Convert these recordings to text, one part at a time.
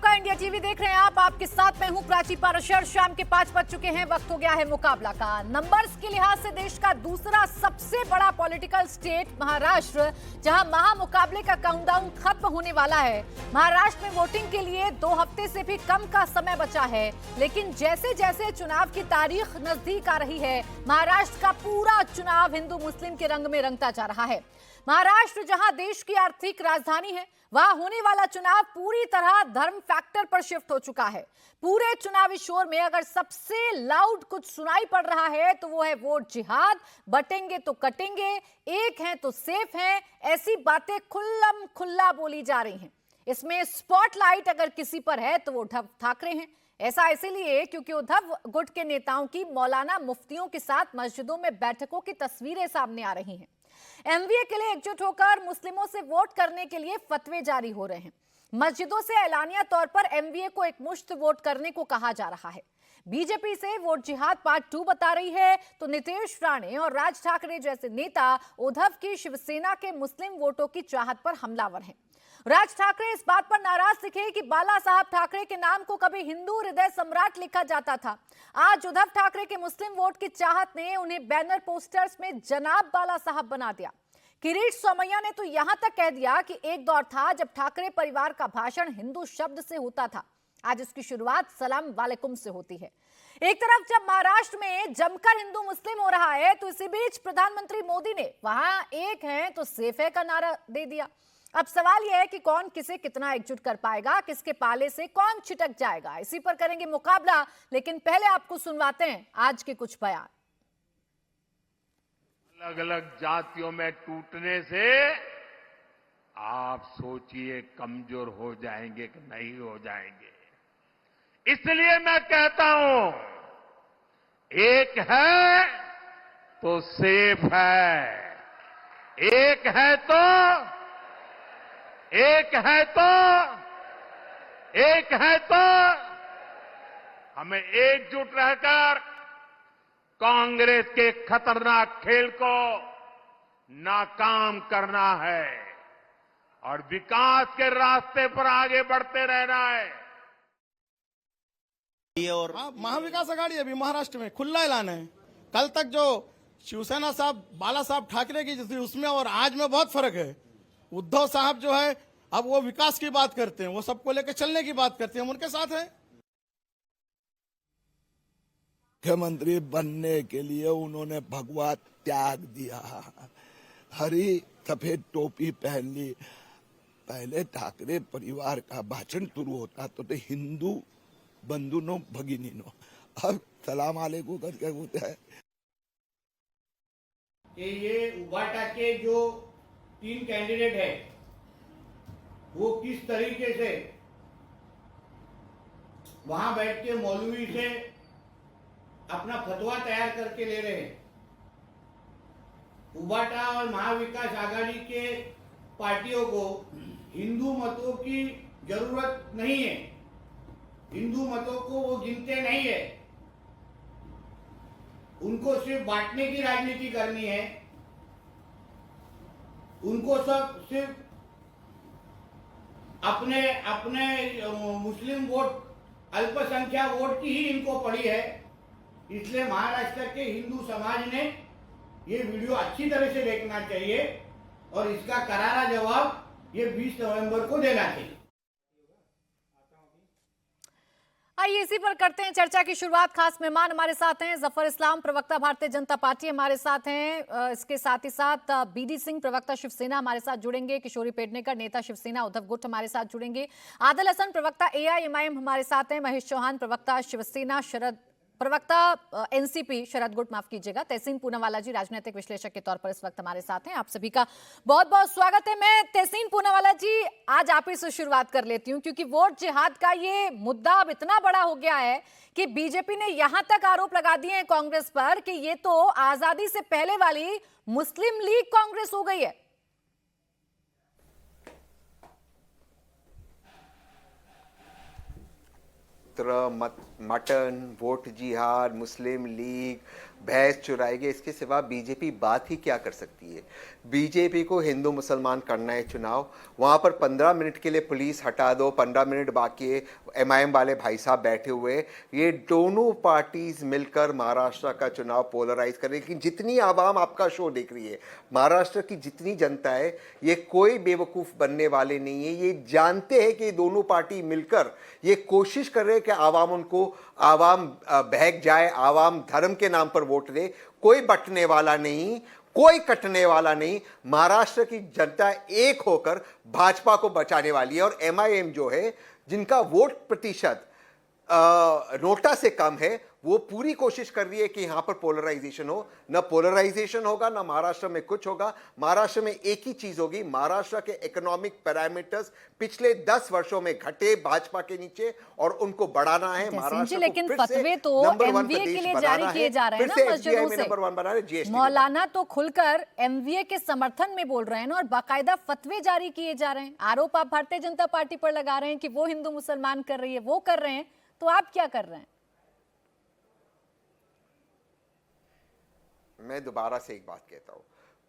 आपका India TV देख रहे हैं आप। आपके साथ मैं हूं प्राची पाराशर। शाम के 5 बज चुके हैं, वक्त हो गया है मुकाबला का। नंबर्स के लिहाज से देश का दूसरा सबसे बड़ा पॉलिटिकल स्टेट महाराष्ट्र, जहां महामुकाबले का काउंटडाउन खत्म होने वाला है। महाराष्ट्र में वोटिंग के लिए 2 हफ्ते से भी कम का समय बचा है, लेकिन जैसे जैसे चुनाव की तारीख नजदीक आ रही है, महाराष्ट्र का पूरा चुनाव हिंदू मुस्लिम के रंग में रंगता जा रहा है। महाराष्ट्र जहां देश की आर्थिक राजधानी है, वहां होने वाला चुनाव पूरी तरह धर्म फैक्टर पर शिफ्ट हो चुका है। पूरे चुनावी शोर में अगर सबसे लाउड कुछ सुनाई पड़ रहा है तो वो है वोट जिहाद, बटेंगे तो कटेंगे, एक हैं तो सेफ हैं, ऐसी बातें खुल्लम खुल्ला बोली जा रही हैं। इसमें स्पॉटलाइट अगर किसी पर है तो वो उद्धव ठाकरे हैं। ऐसा इसीलिए क्योंकि उद्धव गुट के नेताओं की मौलाना मुफ्तियों के साथ मस्जिदों में बैठकों की तस्वीरें सामने आ रही हैं। एमवीए के लिए एकजुट होकर मुस्लिमों से वोट करने के लिए फतवे जारी हो रहे हैं। मस्जिदों से ऐलानिया तौर पर एमवीए को एकमुश्त वोट करने को कहा जा रहा है। बीजेपी से वोट जिहाद पार्ट 2 बता रही है, तो नीतीश राणे और राज ठाकरे जैसे नेता उद्धव की शिवसेना के मुस्लिम वोटों की चाहत पर हमलावर हैं। राज ठाकरे इस बात पर नाराज दिखे कि बाला साहब ठाकरे के नाम को कभी हिंदू हृदय सम्राट लिखा जाता था। आज उद्धव ठाकरे के मुस्लिम वोट की चाहत ने उन्हें बैनर पोस्टर्स में जनाब बाला साहब बना दिया। किरीट सोमैया ने तो यहां तक कह दिया कि एक दौर था जब ठाकरे परिवार का भाषण हिंदू शब्द से होता था, आज इसकी शुरुआत सलाम वालेकुम से होती है। एक तरफ जब महाराष्ट्र में जमकर हिंदू मुस्लिम हो रहा है, तो इसी बीच प्रधानमंत्री मोदी ने वहां एक है तो सेफ है का नारा दे दिया। अब सवाल यह है कि कौन किसे कितना एकजुट कर पाएगा, किसके पाले से कौन छिटक जाएगा, इसी पर करेंगे मुकाबला। लेकिन पहले आपको सुनवाते हैं आज के कुछ बयान। अलग अलग जातियों में टूटने से आप सोचिए कमजोर हो जाएंगे कि नहीं हो जाएंगे। इसलिए मैं कहता हूं, एक है तो सेफ है, एक है तो हमें एकजुट रहकर कांग्रेस के खतरनाक खेल को नाकाम करना है और विकास के रास्ते पर आगे बढ़ते रहना है। और महाविकास आघाड़ी अभी महाराष्ट्र में खुला ऐलान है। कल तक जो शिवसेना साहब बाला साहब ठाकरे की थी उसमें और आज में बहुत फर्क है। उद्धव साहब जो है अब वो विकास की बात करते हैं, वो सबको लेकर चलने की बात करते हैं, हम उनके साथ हैं। मुख्यमंत्री बनने के लिए उन्होंने भगवा त्याग दिया, हरी सफेद टोपी पहन ली। पहले ठाकरे परिवार का भाषण शुरू होता तो हिंदू बंधुनो भगिनीनो, अब सलाम अलैकुम करके होता है। ये उबाटा के जो 3 कैंडिडेट है वो किस तरीके से वहां बैठ के मौलवी से अपना फतवा तैयार करके ले रहे हैं। उबाटा और महाविकास आघाड़ी के पार्टियों को हिंदू मतों की जरूरत नहीं है, हिंदू मतों को वो गिनते नहीं है, उनको सिर्फ बांटने की राजनीति करनी है। उनको सब सिर्फ अपने मुस्लिम वोट, अल्पसंख्यक वोट की ही इनको पड़ी है। इसलिए महाराष्ट्र के हिंदू समाज ने ये वीडियो अच्छी तरह से देखना चाहिए और इसका करारा जवाब ये 20 नवंबर को देना चाहिए। आइए इसी पर करते हैं चर्चा की शुरुआत। खास मेहमान हमारे साथ हैं जफर इस्लाम, प्रवक्ता भारतीय जनता पार्टी हमारे साथ हैं। इसके साथ ही साथ बीडी सिंह, प्रवक्ता शिवसेना हमारे साथ जुड़ेंगे। किशोरी पेडनेकर, नेता शिवसेना उद्धव गुट हमारे साथ जुड़ेंगे। आदिल हसन, प्रवक्ता एआईएमआईएम हमारे साथ हैं। महेश चौहान, प्रवक्ता शिवसेना, प्रवक्ता एनसीपी शरद गुट, माफ कीजिएगा। तहसीन पूनावाला जी, राजनीतिक विश्लेषक के तौर पर इस वक्त हमारे साथ हैं। आप सभी का बहुत बहुत स्वागत है। मैं तहसीन पूनावाला जी आज आप ही से शुरुआत कर लेती हूं, क्योंकि वोट जिहाद का ये मुद्दा अब इतना बड़ा हो गया है कि बीजेपी ने यहां तक आरोप लगा दिए हैं कांग्रेस पर कि ये तो आजादी से पहले वाली मुस्लिम लीग कांग्रेस हो गई है। मंगलसूत्र, मटन, वोट जिहाद, मुस्लिम लीग, भैंस चुराएंगे, इसके सिवा बीजेपी बात ही क्या कर सकती है। बीजेपी को हिंदू मुसलमान करना है चुनाव, वहाँ पर 15 मिनट के लिए पुलिस हटा दो, 15 मिनट बाकी है, एमआईएम वाले भाई साहब बैठे हुए, ये दोनों पार्टीज मिलकर महाराष्ट्र का चुनाव पोलराइज करें। लेकिन जितनी आवाम आपका शो देख रही है, महाराष्ट्र की जितनी जनता है, ये कोई बेवकूफ़ बनने वाले नहीं है। ये जानते हैं कि ये दोनों पार्टी मिलकर ये कोशिश कर रहे हैं कि आवाम बहक जाए, आवाम धर्म के नाम पर वोट दे। कोई बंटने वाला नहीं, कोई कटने वाला नहीं। महाराष्ट्र की जनता एक होकर भाजपा को बचाने वाली है। और एमआईएम जो है, जिनका वोट प्रतिशत नोटा से कम है, वो पूरी कोशिश कर रही है कि यहां पर पोलराइजेशन हो। ना पोलराइजेशन होगा, ना महाराष्ट्र में कुछ होगा। महाराष्ट्र में एक ही चीज होगी, महाराष्ट्र के इकोनॉमिक पैरामीटर्स पिछले 10 वर्षों में घटे भाजपा के नीचे, और उनको बढ़ाना है। महाराष्ट्र को लेकिन फिर से फतवे तो एमवीए के लिए जारी किए जा रहे हैं ना मस्जिदों से। नंबर 1 बना रहे। मौलाना तो खुलकर एमवीए के समर्थन में बोल रहे हैं ना, और बाकायदा फतवे जारी किए जा रहे हैं। आरोप आप भारतीय जनता पार्टी पर लगा रहे हैं कि वो हिंदू मुसलमान कर रही है, वो कर रहे हैं, तो आप क्या कर रहे हैं? मैं दोबारा से एक बात कहता हूं,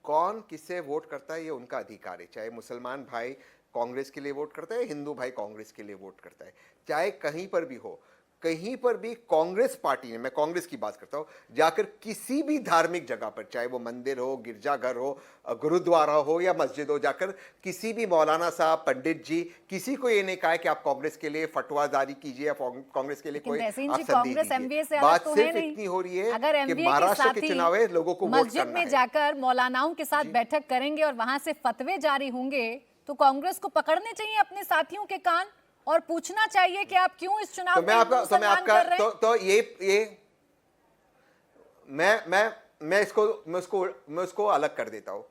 कौन किससे वोट करता है ये उनका अधिकार है। चाहे मुसलमान भाई कांग्रेस के लिए वोट करता है, हिंदू भाई कांग्रेस के लिए वोट करता है, चाहे कहीं पर भी हो। कहीं पर भी कांग्रेस पार्टी ने, मैं कांग्रेस की बात करता हूं, जाकर किसी भी धार्मिक जगह पर, चाहे वो मंदिर हो, गिरजाघर हो, गुरुद्वारा हो या मस्जिद हो, जाकर किसी भी मौलाना साहब, पंडित जी, किसी को ये नहीं कहा कि आप कांग्रेस के लिए फतवा जारी कीजिए या कांग्रेस के लिए कोई आप संदेश दीजिए। बात सिर्फ इतनी हो रही है कि महाराष्ट्र के चुनाव है, लोगों को वोट करना है। मस्जिद में जाकर मौलानाओं के साथ बैठक करेंगे और वहां से फतवे जारी होंगे, तो कांग्रेस को पकड़ने चाहिए अपने साथियों के कान और पूछना चाहिए कि आप क्यों इस चुनाव में मुसलमान कर रहे हैं। तो ये मैं उसको अलग कर देता हूं।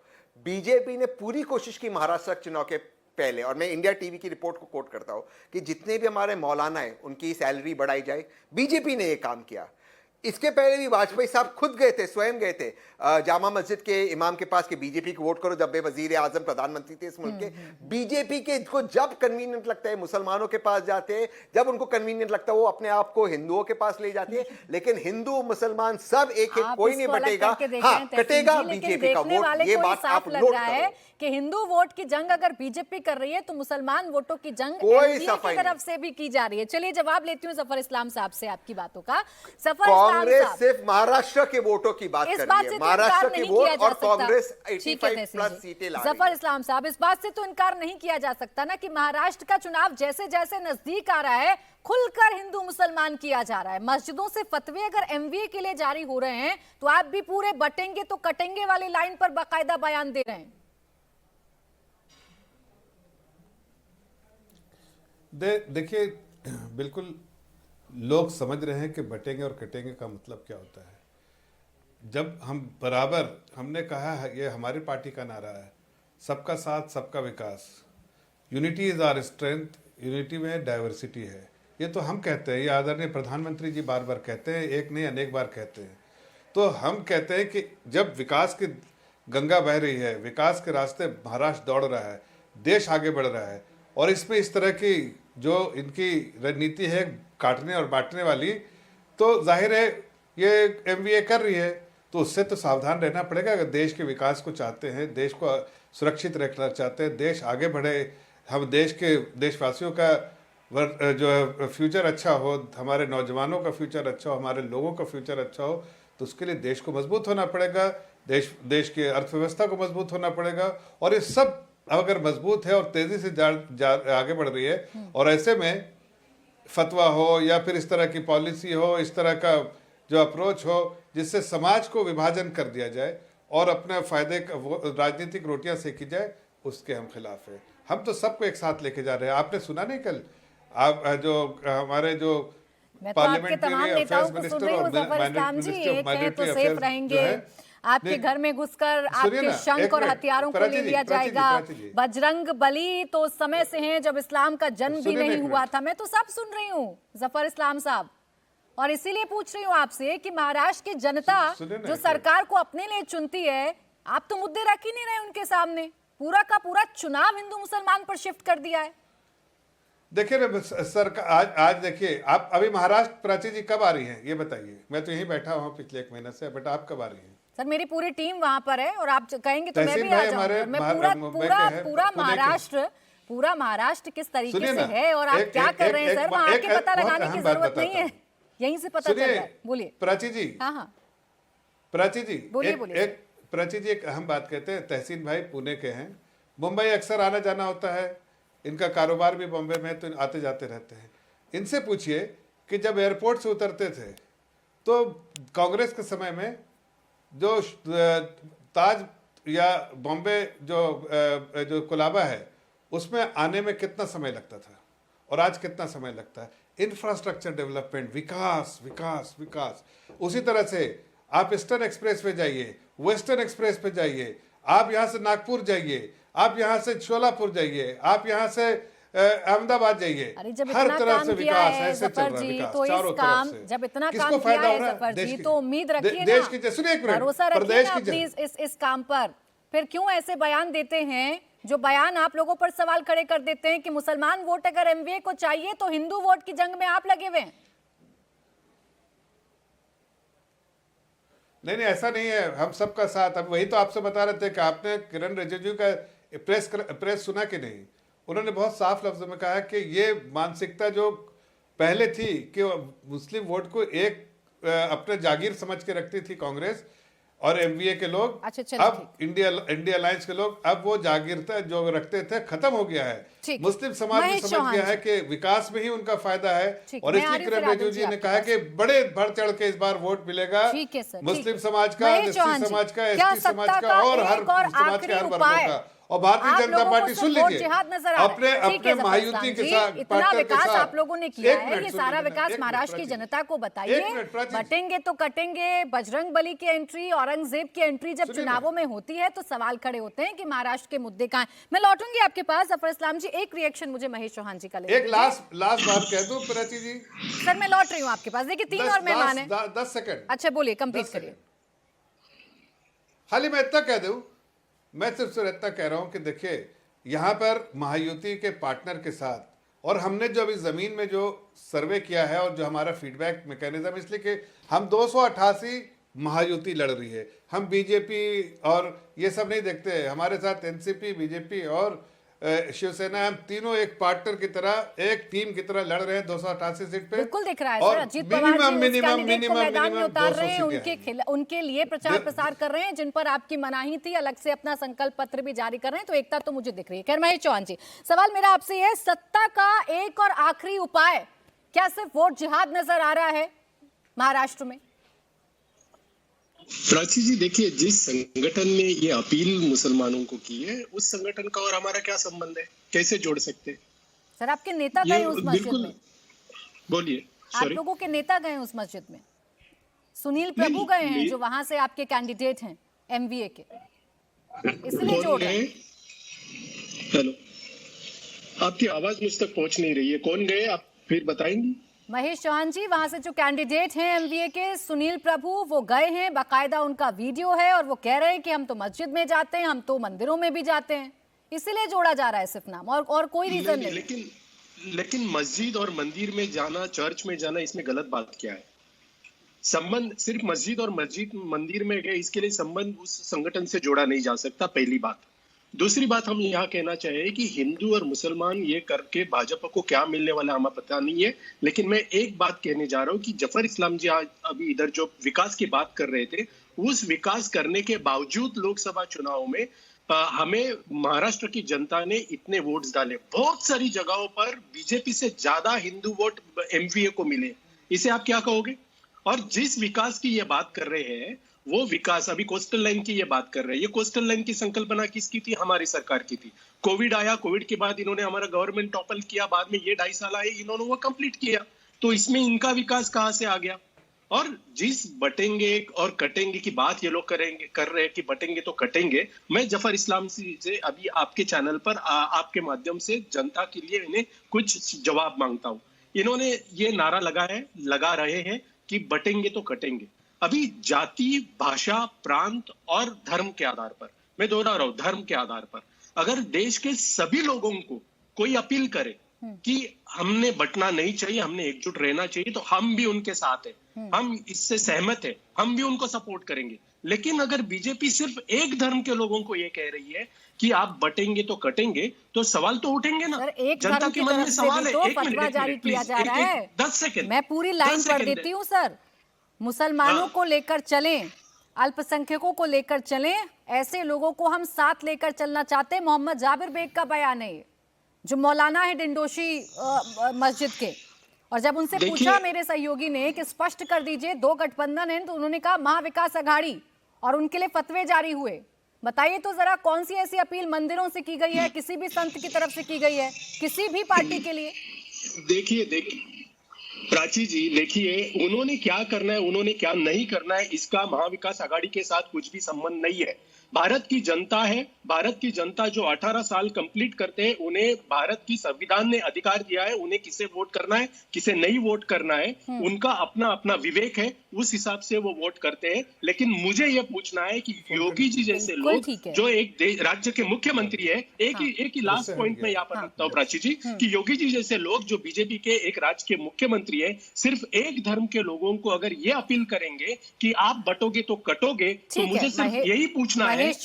बीजेपी ने पूरी कोशिश की महाराष्ट्र चुनाव के पहले, और मैं इंडिया टीवी की रिपोर्ट को कोट करता हूं, कि जितने भी हमारे मौलाना हैं उनकी सैलरी बढ़ाई जाए। बीजेपी ने ये काम किया। इसके पहले भी वाजपेयी साहब खुद गए थे, स्वयं गए थे जामा मस्जिद के इमाम के पास कि बीजेपी को वोट करो, जब वे वजीर आजम प्रधानमंत्री थे इस मुल्क के। बीजेपी के को जब कन्वीनियंट लगता है मुसलमानों के पास जाते हैं, जब उनको कन्वीनियंट लगता है वो अपने आप को हिंदुओं के पास ले जाती है। लेकिन हिंदू मुसलमान सब एक है, कोई नहीं बटेगा। हाँ, कटेगा बीजेपी का वोट, ये बात आप नोट करो कि हिंदू वोट की जंग अगर बीजेपी कर रही है, तो मुसलमान वोटों की जंग कोई एनडीए की तरफ से भी की जा रही है। चलिए जवाब लेती हूँ जफर इस्लाम साहब से आपकी बातों का। कांग्रेस सिर्फ महाराष्ट्र के वोटों की बात कर रही है, महाराष्ट्र के वोट, और कांग्रेस 85+ सीटें ला रही है। जफर इस्लाम साहब, इस बात से तो इनकार नहीं किया जा सकता ना कि महाराष्ट्र का चुनाव जैसे जैसे नजदीक आ रहा है, खुलकर हिंदू मुसलमान किया जा रहा है। मस्जिदों से फतवे अगर एमवीए के लिए जारी हो रहे हैं, तो आप भी पूरे बटेंगे तो कटेंगे वाली लाइन पर बाकायदा बयान दे रहे हैं। देखिए, बिल्कुल लोग समझ रहे हैं कि बटेंगे और कटेंगे का मतलब क्या होता है। जब हम बराबर, हमने कहा है, ये हमारी पार्टी का नारा है, सबका साथ सबका विकास, unity is our strength, unity में डाइवर्सिटी है। ये तो हम कहते हैं, ये आदरणीय प्रधानमंत्री जी बार बार कहते हैं, एक नहीं अनेक बार कहते हैं। तो हम कहते हैं कि जब विकास की गंगा बह रही है, विकास के रास्ते महाराष्ट्र दौड़ रहा है, देश आगे बढ़ रहा है, और इसमें इस तरह की जो इनकी रणनीति है काटने और बांटने वाली, तो जाहिर है ये एमवीए कर रही है, तो उससे तो सावधान रहना पड़ेगा। अगर देश के विकास को चाहते हैं, देश को सुरक्षित रखना चाहते हैं, देश आगे बढ़े, हम देशवासियों का जो है फ्यूचर अच्छा हो, हमारे नौजवानों का फ्यूचर अच्छा हो, हमारे लोगों का फ्यूचर अच्छा हो, तो उसके लिए देश को मजबूत होना पड़ेगा, देश की अर्थव्यवस्था को मजबूत होना पड़ेगा। और ये सब अगर मजबूत है और तेजी से आगे बढ़ रही है, और ऐसे में फतवा हो या फिर इस तरह की पॉलिसी हो, इस तरह का जो अप्रोच हो जिससे समाज को विभाजन कर दिया जाए और अपने फायदे का राजनीतिक रोटियां सेकी जाए, उसके हम खिलाफ है। हम तो सबको एक साथ लेके जा रहे हैं। आपने सुना नहीं कल आप जो हमारे जो पार्लियामेंट्री अफेयर्स मिनिस्टर और माइनॉरिटी अफेयर्स रहेंगे, आपके घर में घुसकर आपके शंख और हथियारों को ले लिया जाएगा। बजरंग बली तो उस समय से हैं जब इस्लाम का जन्म भी नहीं हुआ था। मैं तो सब सुन रही हूँ जफर इस्लाम साहब, और इसीलिए पूछ रही हूँ आपसे कि महाराष्ट्र की जनता जो सरकार को अपने लिए चुनती है, आप तो मुद्दे रख ही नहीं रहे उनके सामने। पूरा का पूरा चुनाव हिंदू मुसलमान पर शिफ्ट कर दिया है। देखिए ना सर, आज देखिए, आप अभी महाराष्ट्र प्राची जी कब आ रही हैं ये बताइए। मैं तो यहीं बैठा हूँ पिछले 1 महीने से, बट आप कब आ रही हैं? सर मेरी पूरी टीम वहां पर है और आप कहेंगे तो मैं तहसीन भी आ भाई जाऊंगी। हमारे मैं पूरा महाराष्ट्र किस तरीके सुनिए से ना, है और आप क्या कर रहे हैं सर, वहां आके पता लगाने की जरूरत नहीं है, यहीं से पता चल रहा है। बोलिए प्राची जी। हाँ प्राची जी, बोलिए। प्राची जी, एक अहम बात कहते हैं। तहसीन भाई पुणे के हैं, मुंबई अक्सर आना जाना होता है, इनका कारोबार भी बॉम्बे में, तो आते जाते रहते हैं। इनसे पूछिए कि जब एयरपोर्ट से उतरते थे तो कांग्रेस के समय में जो ताज या बॉम्बे जो कोलाबा है उसमें आने में कितना समय लगता था और आज कितना समय लगता है। इंफ्रास्ट्रक्चर डेवलपमेंट, विकास विकास विकास। उसी तरह से आप ईस्टर्न एक्सप्रेस पे जाइए, वेस्टर्न एक्सप्रेस पे जाइए, आप यहाँ से नागपुर जाइए, आप यहाँ से शोलापुर जाइए, आप यहाँ से अहमदाबाद जाइए, हर तरह से विकास ऐसे चल रहा है, विकास चारों तरफ से। जब इतना किसको काम किया फायदा हो है रहा है? सफर देश जी, की- तो उम्मीद रखिए देश ना, की, सुनिए एक मिनट, भरोसा रखिए प्रदेश ना की प्लीज इस काम पर। फिर क्यों ऐसे बयान देते हैं जो बयान आप लोगों पर सवाल खड़े कर देते हैं कि मुसलमान वोट अगर एमवीए को चाहिए तो हिंदू वोट की जंग में आप लगे हुए हैं। नहीं ऐसा नहीं है, हम सबका साथ। अब वही तो आपसे बता रहे थे कि आपने किरण रिजिजू का प्रेस सुना कि नहीं। उन्होंने बहुत साफ लफ्जों में कहा कि ये मानसिकता जो पहले थी कि मुस्लिम वोट को एक अपने जागीर समझ के रखती थी कांग्रेस और एमवीए के लोग, अब इंडिया अलायंस के लोग, अब वो जागीरता जो रखते थे खत्म हो गया है। मुस्लिम समाज भी समझ गया है कि विकास में ही उनका फायदा है, और इसलिए किरण रिजिजू जी ने कहा कि बड़े बढ़ चढ़ के इस बार वोट मिलेगा मुस्लिम समाज का, एससी समाज का, एसटी समाज का और हर समाज के हर वर्गों का। और भारतीय जनता पार्टी, सुन लीजिए, अपने महायुति के साथ, इतना विकास आप लोगों ने किया है, ये सारा विकास महाराष्ट्र की जनता को बताइए। बटेंगे तो कटेंगे, बजरंग बली की एंट्री, औरंगजेब की एंट्री जब चुनावों में होती है तो सवाल खड़े होते हैं कि महाराष्ट्र के मुद्दे कहां हैं। मैं लौटूंगी आपके पास। जफर इस्लाम जी, एक रिएक्शन मुझे महेश चौहान जी का ले। एक लास्ट बात कह दूं प्राची जी। सर मैं लौट रही हूँ आपके पास, देखिए 3 और मेहमान हैं। 10 सेकंड। अच्छा बोलिए, कंप्लीट करिए। खाली मैं इतना कह दूं, मैं सिर्फ इतना कह रहा हूं कि देखिए, यहाँ पर महायुति के पार्टनर के साथ, और हमने जो अभी जमीन में जो सर्वे किया है और जो हमारा फीडबैक मैकेनिज्म, इसलिए कि हम 288 महायुति लड़ रही है, हम बीजेपी और ये सब नहीं देखते। हमारे साथ एनसीपी, बीजेपी और शिवसेना, हम तीनों एक पार्टनर की तरह, एक टीम की तरह लड़ रहे हैं 288 सीट पे। बिल्कुल दिख रहा है सर, अजीत पवार जी उस कैंडिडेट को मैदान में उतार रहे हैं, उनके लिए प्रचार प्रसार कर रहे हैं जिन पर आपकी मनाही थी, अलग से अपना संकल्प पत्र भी जारी कर रहे हैं, तो एकता तो मुझे दिख रही है। खैर महेश चौहान जी, सवाल मेरा आपसे है, सत्ता का एक और आखिरी उपाय क्या सिर्फ वोट जिहाद नजर आ रहा है महाराष्ट्र में? प्राची जी देखिए, जिस संगठन ने ये अपील मुसलमानों को की है, उस संगठन का और हमारा क्या संबंध है, कैसे जोड़ सकते हैं? सर आपके नेता गए उस मस्जिद में? बोलिए। आप लोगों के नेता गए उस मस्जिद में? सुनील प्रभु गए हैं जो वहां से आपके कैंडिडेट हैं एमवीए के, इसलिए जोड़ रहे हैं। हेलो, आपकी आवाज मुझ तक पहुंच नहीं रही है, कौन गए आप फिर बताएंगी? महेश चौहान जी, वहां से जो कैंडिडेट हैं एमवीए के, सुनील प्रभु, वो गए हैं, बाकायदा उनका वीडियो है और वो कह रहे हैं कि हम तो मस्जिद में जाते हैं, हम तो मंदिरों में भी जाते हैं, इसीलिए जोड़ा जा रहा है सिर्फ नाम, और कोई रीजन नहीं। लेकिन मस्जिद और मंदिर में जाना, चर्च में जाना, इसमें गलत बात क्या है? संबंध सिर्फ मस्जिद और मंदिर में गए, इसके लिए संबंध उस संगठन से जोड़ा नहीं जा सकता, पहली बात। दूसरी बात हम यहाँ कहना चाहिए कि हिंदू और मुसलमान ये करके भाजपा को क्या मिलने वाला हमें पता नहीं है, लेकिन मैं एक बात कहने जा रहा हूँ कि जफर इस्लाम जी आज अभी इधर जो विकास की बात कर रहे थे, उस विकास करने के बावजूद लोकसभा चुनाव में हमें महाराष्ट्र की जनता ने इतने वोट्स डाले, बहुत सारी जगहों पर बीजेपी से ज्यादा हिंदू वोट एमवीए को मिले, इसे आप क्या कहोगे? और जिस विकास की ये बात कर रहे हैं, वो विकास, अभी कोस्टल लाइन की ये बात कर रहे हैं, ये कोस्टल लाइन की संकल्पना किसकी थी? हमारी सरकार की थी। कोविड आया, कोविड के बाद इन्होंने हमारा गवर्नमेंट टॉपल किया, बाद में ये 2.5 साल आए, इन्होंने वो कंप्लीट किया, तो इसमें इनका विकास कहाँ से आ गया? और जिस बटेंगे और कटेंगे की बात ये लोग कर रहे हैं कि बटेंगे तो कटेंगे, मैं जफर इस्लाम से अभी आपके चैनल पर आपके माध्यम से जनता के लिए इन्हें कुछ जवाब मांगता हूँ। इन्होंने ये नारा लगा रहे हैं कि बटेंगे तो कटेंगे। अभी जाति, भाषा, प्रांत और धर्म के आधार पर, मैं दोहरा रहा हूं, धर्म के आधार पर अगर देश के सभी लोगों को कोई अपील करे कि हमने बंटना नहीं चाहिए, हमने एकजुट रहना चाहिए, तो हम भी उनके साथ हैं, हम इससे सहमत हैं, हम भी उनको सपोर्ट करेंगे। लेकिन अगर बीजेपी सिर्फ एक धर्म के लोगों को ये कह रही है कि आप बटेंगे तो कटेंगे, तो सवाल तो उठेंगे ना। सर, एक जनता धर्म के की मन तरफ में से सवाल भी है। तो एक मिनट, फतवा एक जारी मिनट, किया प्लीज, जा रहा है। 10 सेकंड, मैं पूरी लाइन 10 पढ़ सेकंड देती है। हूँ सर। मुसलमानों हाँ। को लेकर चलें, अल्पसंख्यकों को लेकर चलें, ऐसे लोगों को हम साथ लेकर चलना चाहते हैं। मोहम्मद जाबिर बेग का बयान है ये, जो मौलाना है डिंडोशी मस्जिद के। और जब उनसे पूछा मेरे सहयोगी ने कि स्पष्ट कर दीजिए दो गठबंधन है, तो उन्होंने कहा महाविकास अघाड़ी, और उनके लिए फतवे जारी हुए। बताइए तो जरा, कौन सी ऐसी अपील मंदिरों से की गई है, किसी भी संत की तरफ से की गई है, किसी भी पार्टी के लिए? देखिए प्राची जी, देखिए उन्होंने क्या करना है, उन्होंने क्या नहीं करना है, इसका महाविकास आघाड़ी के साथ कुछ भी संबंध नहीं है। भारत की जनता है, भारत की जनता जो 18 साल कंप्लीट करते हैं, उन्हें भारत की संविधान ने अधिकार दिया है, उन्हें किसे वोट करना है, किसे नहीं वोट करना है, उनका अपना अपना विवेक है, उस हिसाब से वो वोट करते हैं। लेकिन मुझे ये पूछना है कि योगी जी जैसे लोग, जो एक राज्य के मुख्यमंत्री है, एक ही लास्ट पॉइंट में यहाँ पर रखता हूँ प्राची जी, कि योगी जी जैसे लोग जो बीजेपी के एक राज्य के मुख्यमंत्री है, सिर्फ एक धर्म के लोगों को अगर ये अपील करेंगे कि आप बटोगे तो कटोगे, तो मुझे सिर्फ यही पूछना है। महेश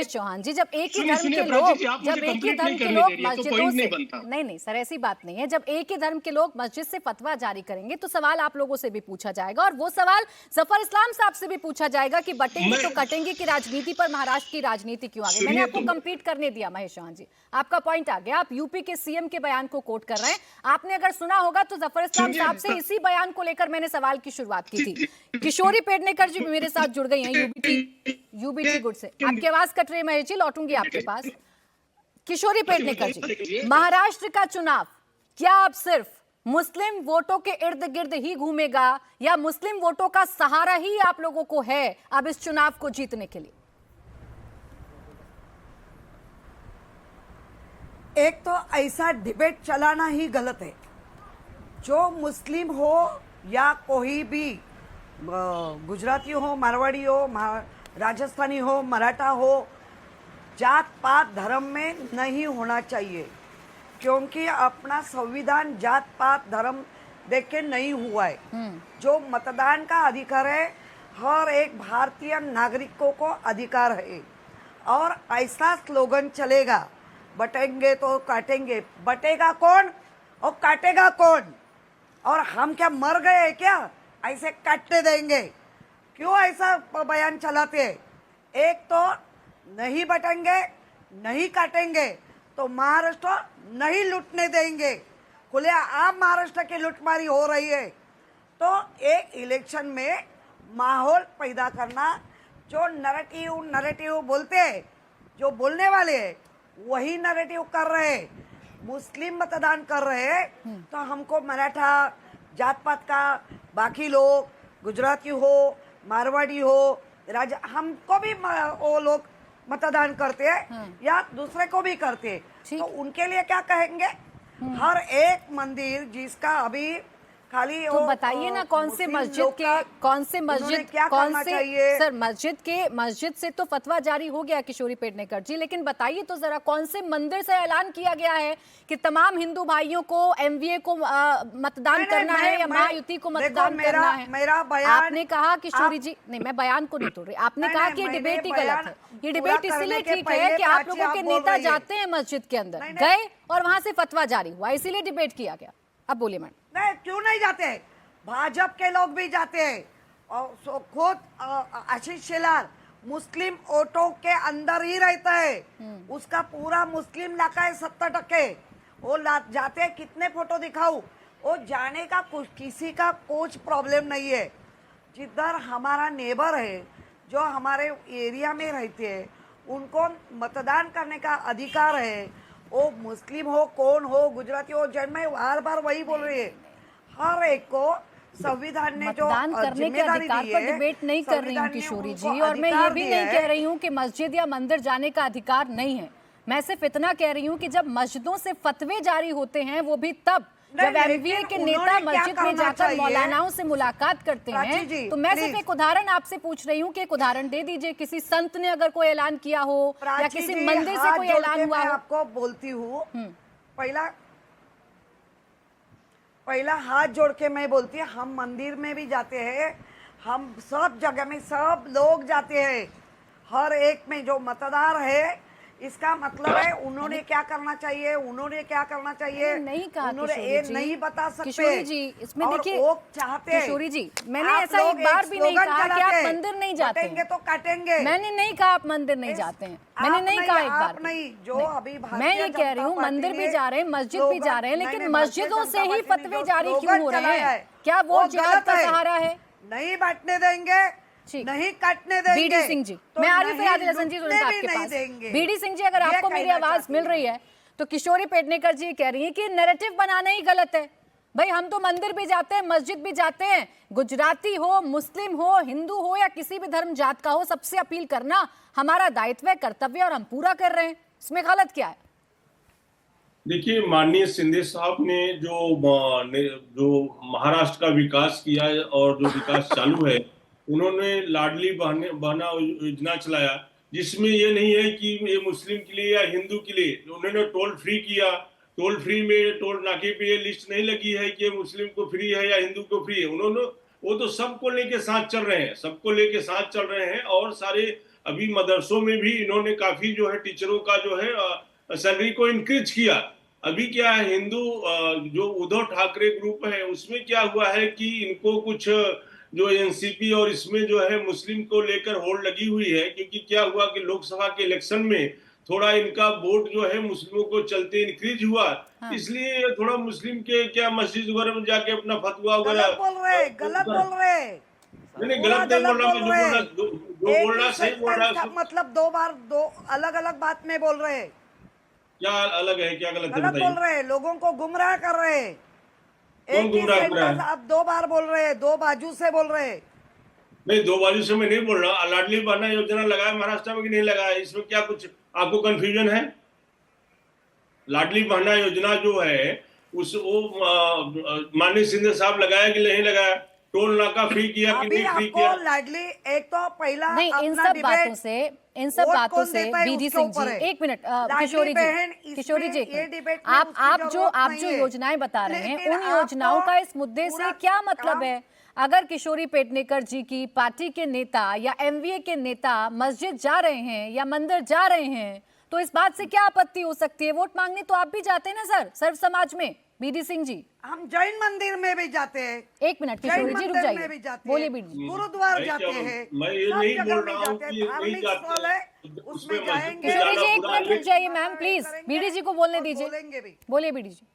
चौहान जी, जब एक ही धर्म के लोग मस्जिदों से, नहीं सर, ऐसी बात नहीं है। जब एक ही धर्म के लोग मस्जिद से फतवा जारी करेंगे, तो सवाल आप लोगों से भी पूछा जाएगा, और वो सवाल जफर इस्लाम साहब से भी पूछा जाएगा कि बटेंगे तो कटेंगे की राजनीति पर महाराष्ट्र की राजनीति क्यों आ गई। मैंने आपको कंप्लीट करने दिया महेश चौहान जी, आपका पॉइंट आ गया। आप यूपी के सीएम के बयान को कोट कर रहे हैं। आपने अगर सुना होगा तो जफर इस्लाम साहब से इसी बयान को लेकर मैंने सवाल की शुरुआत की थी। किशोरी पेडनेकर जी मेरे साथ जुड़ गई हैं यूबीटी गुट से। आपकी आवाज कट रही है महेश जी, लौटूंगी आपके पास। किशोरी पेडनेकर जी, महाराष्ट्र का चुनाव क्या अब सिर्फ मुस्लिम वोटों के इर्द गिर्द ही घूमेगा, या मुस्लिम वोटों का सहारा ही आप लोगों को है अब इस चुनाव को जीतने के लिए? एक तो ऐसा डिबेट चलाना ही गलत है। जो मुस्लिम हो या कोई भी गुजराती हो, मारवाड़ी हो, राजस्थानी हो, मराठा हो, जात पात धर्म में नहीं होना चाहिए, क्योंकि अपना संविधान जात पात धर्म देख के नहीं हुआ है। जो मतदान का अधिकार है, हर एक भारतीय नागरिकों को अधिकार है। और ऐसा स्लोगन चलेगा, बटेंगे तो काटेंगे, बटेगा कौन और काटेगा कौन? और हम क्या मर गए हैं क्या ऐसे काटते देंगे? क्यों ऐसा बयान चलाते हैं? एक तो नहीं बटेंगे, नहीं काटेंगे तो महाराष्ट्र नहीं लूटने देंगे। खुले आम महाराष्ट्र की लूटमारी हो रही है। तो एक इलेक्शन में माहौल पैदा करना, जो नैरेटिव बोलते हैं, जो बोलने वाले हैं वही नैरेटिव कर रहे हैं। मुस्लिम मतदान कर रहे हैं तो हमको मराठा जात पात का बाकी लोग, गुजराती हो, मारवाड़ी हो, हमको भी वो लोग मतदान करते हैं या दूसरे को भी करते हैं, तो उनके लिए क्या कहेंगे? हर एक मंदिर जिसका अभी खाली तो बताइए ना, कौन से मस्जिद सर मस्जिद से तो फतवा जारी हो गया किशोरी पेडनेकर जी, लेकिन बताइए तो जरा कौन से मंदिर से ऐलान किया गया है कि तमाम हिंदू भाइयों को एमवीए को मतदान करना है या महायुति को मतदान करना है? मेरा बयान आपने कहा किशोरी जी, नहीं मैं बयान को नहीं तोड़ रही, आपने कहा कि ये डिबेट ही गलत है। ये डिबेट इसलिए ठीक है कि आप लोगों के नेता जाते हैं मस्जिद के अंदर, गए और वहां से फतवा जारी हुआ, इसीलिए डिबेट किया गया। अब बोलिए मैडम। नहीं, क्यों नहीं जाते? भाजपा के लोग भी जाते हैं, और खुद आशीष शेलार मुस्लिम वोटों के अंदर ही रहता है। उसका पूरा मुस्लिम इलाका है 70%। वो जाते हैं, कितने फोटो दिखाऊं? वो जाने का किसी का कुछ प्रॉब्लम नहीं है। जिधर हमारा नेबर है, जो हमारे एरिया में रहते हैं, उनको मतदान करने का अधिकार है। वो मुस्लिम हो, कौन हो, गुजराती हो, जन में बार बार वही बोल रही है, हर एक को संविधान ने जो मतदान करने के अधिकार पर डिबेट नहीं कर रही हूँ किशोरी जी, और मैं ये भी नहीं कह रही हूँ कि मस्जिद या मंदिर जाने का अधिकार नहीं है। मैं सिर्फ इतना कह रही हूँ कि जब मस्जिदों से फतवे जारी होते हैं, वो भी तब जब एमवीए के नेता मस्जिद में जाकर मौलानाओं से मुलाकात करते हैं। तो मैं सिर्फ एक उदाहरण आपसे पूछ रही हूँ कि एक उदाहरण दे दीजिए, किसी संत ने अगर कोई ऐलान किया हो या किसी मंदिर से कोई ऐलान हुआ हो। आपको बोलती हूँ, पहला पहला हाथ जोड़ के मैं बोलती हूँ, हम मंदिर में भी जाते हैं, हम सब जगह में सब लोग जाते हैं, हर एक में जो मतदार है, इसका मतलब है उन्होंने क्या करना चाहिए, उन्होंने क्या करना चाहिए, नहीं कहा उन्होंने किशोरी ये जी। नहीं बता सकते। किशोरी जी, इसमें और देखिए, वो चाहते हैं, किशोरी जी, मैंने आप ऐसा लोग एक बार भी नहीं स्लोगन कहा कि चलाते आप हैं, मंदिर नहीं जाते हैं। कटेंगे तो काटेंगे। मैंने नहीं कहा आप मंदिर नहीं जाते हैं, मैंने नहीं कहा एक बार आप भी। नहीं, जो नहीं। अभी भारतीय मैं ये कह रही हूँ, जनता पार्टी मंदिर भी ने जा रहे हैं, मस्जिद भी जा रहे हैं, नहीं, लेकिन नहीं, भारतीय मस्जिदों से जनता ही पार्टी ने फतवे जो जारी क्यों स्लोगन हो रहे चलाया हैं? है, क्या वो वो जिहाद गलत का है। सहारा है? नहीं बांटने देंगे, ठीक। नहीं काटने देंगे। बीडी सिंह जी, तो मैं आ रही हूँ फिर नहीं आदिल हसन जी लुटने तुरंत भी आपके नहीं पास। देंगे। बीडी सिंह जी, अगर ये आपको मेरी कहना आवाज चाहती मिल हूँ। रही है तो किशोरी पेडनेकर जी कह रही है कि नैरेटिव बनाना ही गलत है। भाई हम तो मंदिर भी जाते हैं, मस्जिद भी जाते हैं, गुजराती हो, मुस्लिम हो, हिंदू हो या किसी भी धर्म जात का हो, सबसे अपील करना हमारा दायित्व है, कर्तव्य, और हम पूरा कर रहे हैं। इसमें गलत क्या है? देखिए, माननीय शिंदे साहब ने जो महाराष्ट्र का विकास किया है और जो विकास चालू है, उन्होंने लाडली बहना योजना चलाया, जिसमें ये नहीं है कि ये मुस्लिम के लिए या हिंदू के लिए। उन्होंने टोल फ्री किया, टोल फ्री में टोल नाके पे ये लिस्ट नहीं लगी है कि ये मुस्लिम को फ्री है या हिंदू को फ्री है। उन्होंने वो तो सबको लेके साथ चल रहे हैं, सबको लेके साथ चल रहे हैं। और सारे अभी मदरसों में भी इन्होंने काफी जो है टीचरों का जो है सैलरी को इंक्रीज किया। अभी क्या है, हिंदू जो उद्धव ठाकरे ग्रुप है उसमें क्या हुआ है कि इनको कुछ जो एनसीपी और इसमें जो है मुस्लिम को लेकर होड़ लगी हुई है, क्योंकि क्या हुआ कि लोकसभा के इलेक्शन में थोड़ा इनका वोट जो है मुस्लिमों को चलते इंक्रीज हुआ। हाँ। इसलिए थोड़ा मुस्लिम के क्या मस्जिद वगैरह में जाके अपना फतवा वगैरह गलत बोल रहे, गलत बोल रहे। नहीं, गलत नहीं बोल रहा, जो बोल रहा सही बोल रहा है। मतलब दो अलग अलग बात में बोल रहे। क्या अलग है, क्या गलत है गलत बोल रहे, लोगों को गुमराह कर रहे। कौन गुमराह कर रहा है? आप दो बार बोल रहे, दो बाजू से बोल रहे। नहीं, दो बाजू से मैं नहीं बोल रहा। लाडली बहना योजना लगाया महाराष्ट्र में कि नहीं लगाया, इसमें क्या कुछ आपको कंफ्यूजन है? लाडली बहना योजना जो है उस वो माननीय शिंदे साहब लगाया कि नहीं लगाया? टोल नाका फ्री किया कि नहीं फ्री किया? लाडली एक तो पहला नहीं, इन सब बातों से बीडी सिंह जी, एक मिनट, किशोरी जी, आप जो योजनाएं बता रहे हैं, उन योजनाओं का इस मुद्दे से क्या मतलब है? अगर किशोरी पेडनेकर जी की पार्टी के नेता या एमवीए के नेता मस्जिद जा रहे हैं या मंदिर जा रहे हैं, तो इस बात से क्या आपत्ति हो सकती है? वोट मांगने तो आप भी जाते हैं ना सर, सर्व समाज में। बीडी सिंह जी, हम जैन मंदिर में भी जाते हैं। एक मिनट किशोरी जी, रुक जाइए, बोलिए बीडी जी। गुरुद्वार जाते हैं, मैं ये नहीं बोल रहा हूँ कि नहीं जाते, उसमें जाएंगे। किशोरी जी एक मिनट रुक जाइए मैम, प्लीज बीडी जी को बोलने दीजिए, बोलिए बीडी जी।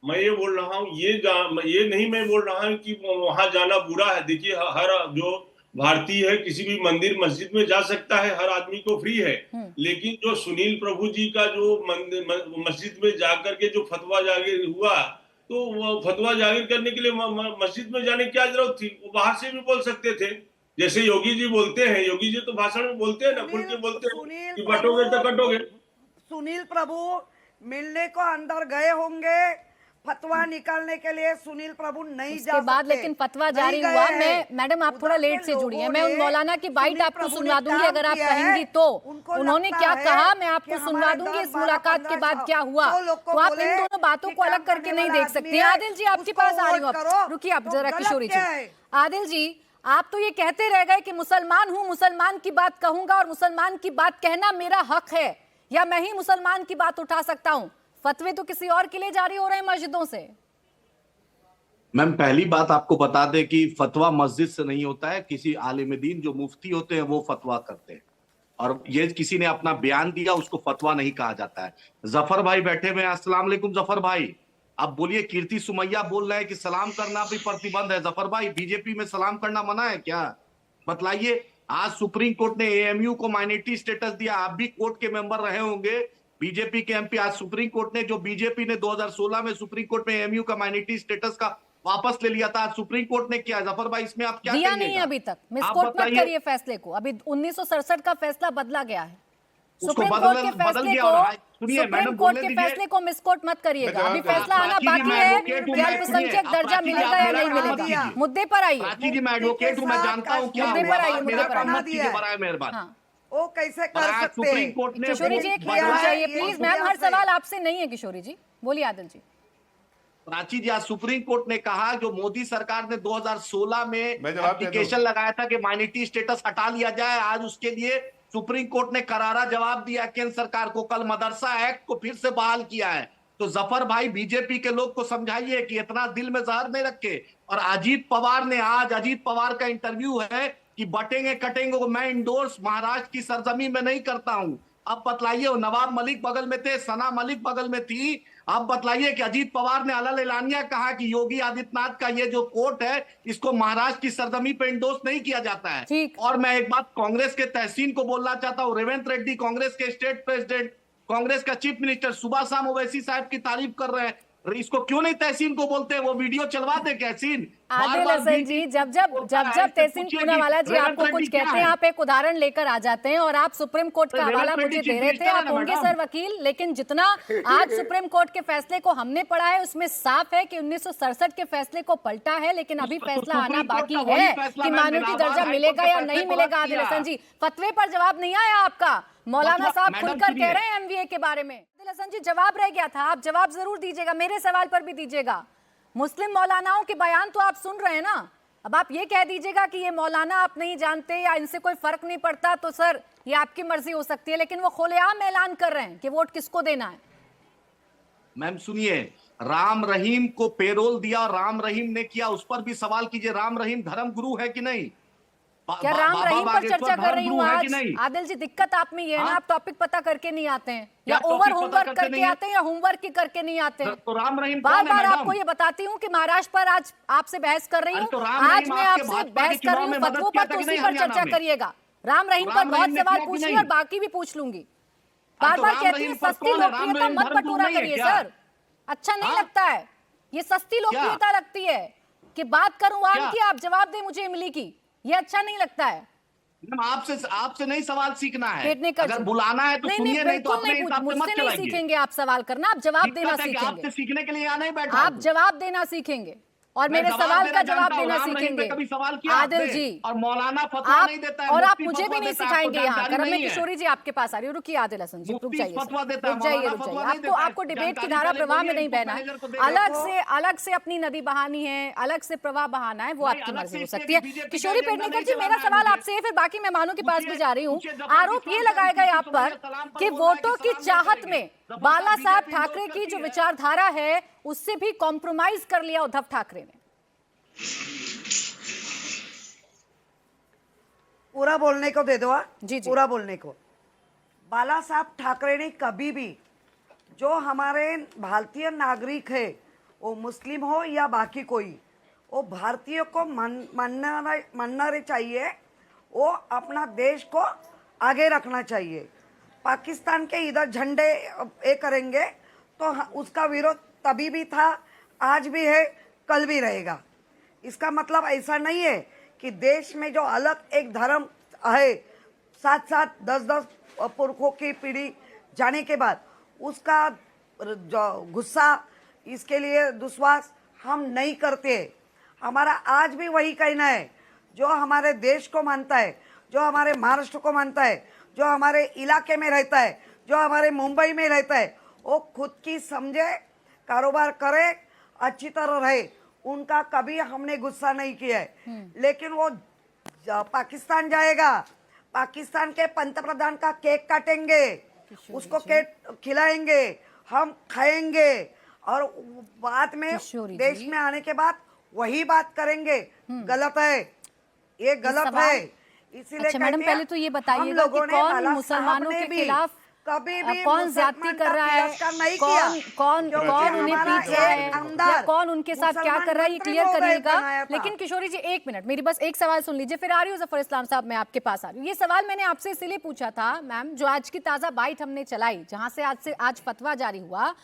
मैं ये बोल रहा हूँ, ये नहीं मैं बोल रहा हूँ कि वहां जाना बुरा है। देखिए, हर जो भारतीय है किसी भी मंदिर मस्जिद में जा सकता है, हर आदमी को फ्री है। लेकिन जो सुनील प्रभु जी का जो मस्जिद में जाकर के जो फतवा जाहिर हुआ, तो वो फतवा जाहिर करने के लिए मस्जिद में जाने की क्या जरूरत थी? वो बाहर से भी बोल सकते थे, जैसे योगी जी बोलते हैं। योगी जी तो भाषण में बोलते हैं ना, खुल के बोलते हैं कि बटोगे तो कटोगे। सुनील प्रभु मिलने को अंदर गए होंगे, फतवा निकालने के लिए सुनील प्रभु नहीं जा सकते। बाद लेकिन फतवा जारी हुआ। मैं मैडम, आप थोड़ा लेट से जुड़ी है, मैं उन मौलाना की बाइट आपको सुनवा दूंगी अगर आप कहेंगी तो। उन्होंने क्या कहा मैं आपको सुनवा दूंगी, इस मुलाकात के बाद क्या हुआ, तो आप इन दोनों बातों को अलग करके नहीं देख सकते। आदिल जी आपके पास आ रही हूँ, रुकिए आप जरा किशोरी जी। आदिल जी, आप तो ये कहते रह गए कि मुसलमान हूँ, मुसलमान की बात कहूंगा और मुसलमान की बात कहना मेरा हक है, या मैं ही मुसलमान की बात उठा सकता हूँ। फतवे तो किसी और के लिए जारी हो रहे हैं मस्जिदों से। मैम, पहली बात आपको बता दें कि फतवा मस्जिद से नहीं होता है, किसी आलिम दीन जो मुफ्ती होते हैं वो फतवा करते हैं, और ये किसी ने अपना बयान दिया उसको फतवा नहीं कहा जाता है। जफर भाई बैठे हुए हैं, अस्सलाम वालेकुम जफर भाई। अब बोलिए, कीर्ति सुमैया बोल रहे हैं कि सलाम करना भी प्रतिबंध है। जफर भाई, बीजेपी में सलाम करना मना है क्या? बतलाइए। आज सुप्रीम कोर्ट ने एएमयू को माइनॉरिटी स्टेटस दिया, आप भी कोर्ट के मेंबर रहे होंगे, बीजेपी के एमपी। आज सुप्रीम कोर्ट ने, जो बीजेपी ने 2016 में सुप्रीम कोर्ट में एएमयू का माइनॉरिटी स्टेटस का वापस ले लिया था, आज सुप्रीम कोर्ट ने किया। जफर भाई, इसमें आप क्या दिया नहीं अभी तक, मिसकोट मत करिए फैसले को। अभी 1967 का फैसला बदला गया है, सुप्रीम कोर्ट के फैसले को मिसकोट मत करिएगा। अभी फैसला आना बाकी है कि अल्पसंख्यक दर्जा मिलेगा या नहीं मिलेगा। मुद्दे पर आइए, मैं एडवोकेट हूं, मैं जानता हूं क्या मुद्दे पर आइए, मुद्दे पर आइए, मेहरबान। वो कैसे कर सकते हैं? किशोरी जी एक मिनट चाहिए प्लीज, मैम हर सवाल आपसे नहीं है। किशोरी जी बोलिए। आदिल जी, प्राची जी, आज सुप्रीम कोर्ट ने कहा, जो मोदी सरकार ने 2016 में मैं जवाब दे दूं। एप्लीकेशन लगाया था कि माइनॉरिटी स्टेटस हटा लिया जाए, आज उसके लिए सुप्रीम कोर्ट ने करारा जवाब दिया केंद्र सरकार को। कल मदरसा एक्ट को फिर से बहाल किया है। तो जफर भाई, बीजेपी के लोग को समझाइए कि इतना दिल में जहर नहीं रखे। और अजीत पवार ने, आज अजीत पवार का इंटरव्यू है कि बटेंगे कटेंगे को मैं इंडोर्स महाराष्ट्र की सरजमी में नहीं करता हूं। अब बतलाइए, वो नवाब मलिक बगल में थे, सना मलिक बगल में थी, अब बतलाइए कि अजीत पवार ने अलल एलानिया कहा कि योगी आदित्यनाथ का ये जो कोर्ट है इसको महाराष्ट्र की सरजमी पे इंडोर्स नहीं किया जाता है। ठीक। और मैं एक बात कांग्रेस के तहसीन को बोलना चाहता हूं, रेवंत रेड्डी कांग्रेस के स्टेट प्रेसिडेंट, कांग्रेस का चीफ मिनिस्टर सुबह शाम ओवैसी साहब की तारीफ कर रहे हैं, इसको क्यों नहीं तहसीन को बोलते हैं? वो वीडियो चलवा दे तहसीन। आदिल हसन जी, जब तहसीन पूनावाला जी आपको कुछ कहते हैं, आप एक उदाहड़न लेकर आ जाते हैं और आप सुप्रीम कोर्ट का हवाला मुझे दे रहे थे। आप होंगे सर वकील, लेकिन जितना आज सुप्रीम कोर्ट के फैसले को हमने पढ़ा है उसमें साफ है कि 1967 के फैसले को पलटा है, लेकिन अभी फैसला आना बाकी है कि मानवता दर्जा मिलेगा या नहीं मिलेगा। आदिल हसन जी, फतवे पर जवाब नहीं आया आपका। मौलाना साहब खुलकर कह रहे हैं एमबीए के बारे में। आदिल हसन जी, जवाब रह गया था, आप जवाब जरूर दीजिएगा, मेरे सवाल पर भी दीजिएगा। मुस्लिम मौलानाओं के बयान तो आप सुन रहे हैं ना, अब आप ये कह दीजिएगा कि ये मौलाना आप नहीं जानते या इनसे कोई फर्क नहीं पड़ता, तो सर ये आपकी मर्जी हो सकती है, लेकिन वो खुलेआम ऐलान कर रहे हैं कि वोट किसको देना है। मैम सुनिए, राम रहीम को पेरोल दिया और राम रहीम ने किया, उस पर भी सवाल कीजिए। राम रहीम धर्म गुरु है कि नहीं? क्या राम रहीम पर चर्चा कर रही हूँ आज? आदिल जी, दिक्कत आप में ये है ना, आप टॉपिक पता करके नहीं आते हैं, या ओवर होमवर्क करके आते हैं, या होमवर्क ही करके नहीं आते हैं। तो राम रहीम बार बार आपको ये बताती हूँ कि महाराष्ट्र पर आज आपसे बहस कर रही हूँ, आज मैं आपसे बहस कर रही हूँ फतवों पर, तो उसी पर चर्चा करिएगा। राम रहीम पर बहुत सवाल पूछ ली और बाकी भी पूछ लूंगी। बार बार कहती है सस्ती लोकप्रियता मत बटोरा करिए सर, अच्छा नहीं लगता है, ये सस्ती लोकप्रियता लगती है कि बात करूं आम की, आप जवाब दें मुझे इमली की, ये अच्छा नहीं लगता है। आपसे नहीं सवाल सीखना है, अगर बुलाना है तो सुनिए, नहीं तो अपने हिसाब से मत मुझसे नहीं सीखेंगे आप सवाल करना, आप जवाब देना सीखेंगे। आपसे सीखने के लिए यहाँ नहीं बैठा, आप जवाब देना सीखेंगे और मेरे सवाल का जवाब देना सीखेंगे। आदिल जी, और मौलाना फतवा नहीं देता है, और आप मुझे भी नहीं सिखाएंगे यहाँ। मैं किशोरी जी आपके पास आ रही हूँ, रुकिए आदिल हसन जी, रुक जाइए, आपको डिबेट की धारा प्रवाह में नहीं बहना है, अलग से अपनी नदी बहानी है, अलग से प्रवाह बहाना है, वो आपकी मर्जी हो सकती है। किशोरी पेडनेकर जी, मेरा सवाल आपसे है, फिर बाकी मेहमानों के पास भी जा रही हूँ। आरोप ये लगाया गया आप पर कि वोटों की चाहत में बाला साहब ठाकरे की जो विचारधारा है उससे भी कॉम्प्रोमाइज कर लिया उद्धव ठाकरे ने। पूरा बोलने को दे दो। जी, पूरा बोलने को। बाला साहब ठाकरे ने कभी भी, जो हमारे भारतीय नागरिक है, वो मुस्लिम हो या बाकी कोई, वो भारतीय को मानना चाहिए, वो अपना देश को आगे रखना चाहिए। पाकिस्तान के इधर झंडे ये करेंगे तो उसका विरोध तभी भी था, आज भी है, कल भी रहेगा। इसका मतलब ऐसा नहीं है कि देश में जो अलग एक धर्म है, 7-7, 10-10 पुरखों की पीढ़ी जाने के बाद उसका गुस्सा, इसके लिए दुश्वास हम नहीं करते। हमारा आज भी वही कहना है, जो हमारे देश को मानता है, जो हमारे महाराष्ट्र को मानता है, जो हमारे इलाके में रहता है, जो हमारे मुंबई में रहता है, वो खुद की समझे, कारोबार करे, अच्छी तरह रहे, उनका कभी हमने गुस्सा नहीं किया है। लेकिन वो पाकिस्तान जाएगा, पाकिस्तान के पंतप्रधान का केक काटेंगे, उसको केक खिलाएंगे, हम खाएंगे, और बाद में देश में आने के बाद वही बात करेंगे, गलत है, ये गलत है। इसीलिए अच्छा मैडम, पहले तो ये बताइएगा कि कौन मुसलमानों के खिलाफ कभी भी कौन ज्यादती कर रहा है, कौन उन्हें पीट रहा है, या कौन उनके साथ क्या कर रहा है, ये क्लियर करिएगा। लेकिन किशोरी जी, एक मिनट, मेरी बस एक सवाल सुन लीजिए, फिर आ रही हूँ जफर इस्लाम साहब, मैं आपके पास आ रही हूँ। ये सवाल मैंने आपसे इसीलिए पूछा था मैम, जो आज की ताजा बाइट हमने चलाई, जहां से आज फतवा जारी हुआ,